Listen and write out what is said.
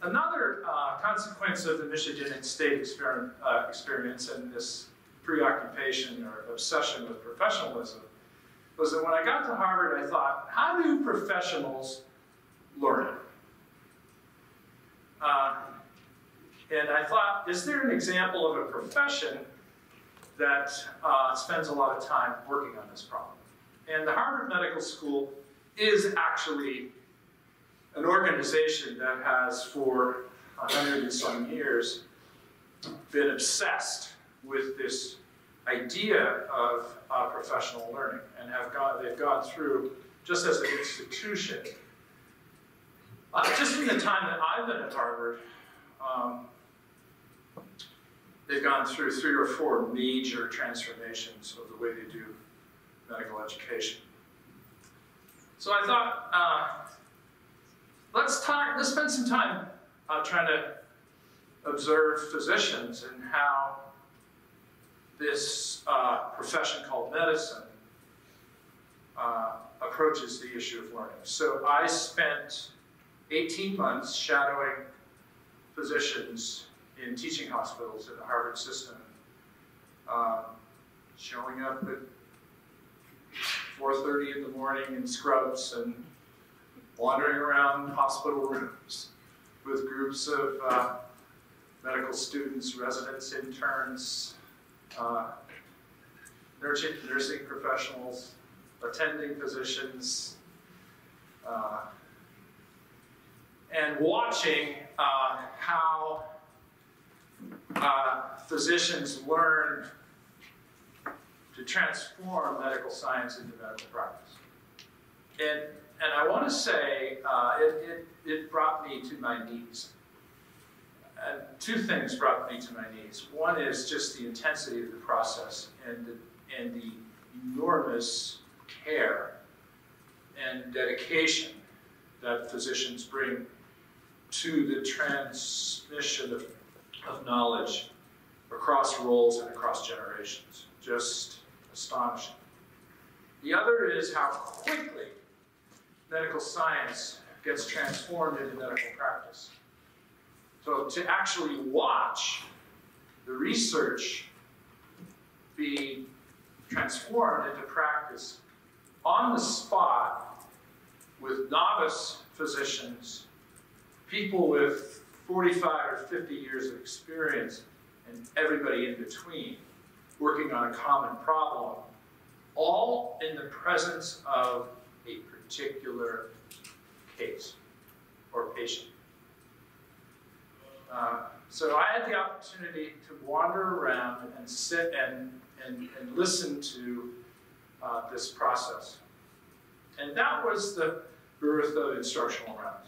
Another consequence of the Michigan State experience and this preoccupation or obsession with professionalism was that when I got to Harvard, I thought, how do professionals learn? And I thought, is there an example of a profession that spends a lot of time working on this problem? And the Harvard Medical School is actually an organization that has, for 100 and some years, been obsessed with this idea of professional learning, and they've gone through, just as an institution, just in the time that I've been at Harvard, they've gone through 3 or 4 major transformations of the way they do medical education. So I thought, let's spend some time trying to observe physicians and how this profession called medicine approaches the issue of learning. So I spent 18 months shadowing physicians in teaching hospitals in the Harvard system, showing up at 4:30 in the morning in scrubs and wandering around hospital rooms with groups of medical students, residents, interns, nursing professionals, attending physicians, and watching how physicians learn to transform medical science into medical practice. And I want to say it brought me to my knees. And 2 things brought me to my knees. One is just the intensity of the process and the enormous care and dedication that physicians bring to the transmission of knowledge across roles and across generations. Just astonishing. The other is how quickly medical science gets transformed into medical practice. So to actually watch the research be transformed into practice on the spot with novice physicians, people with 45 or 50 years of experience, and everybody in between, working on a common problem, all in the presence of a particular case or patient. So I had the opportunity to wander around and sit and listen to this process. And that was the birth of instructional rounds.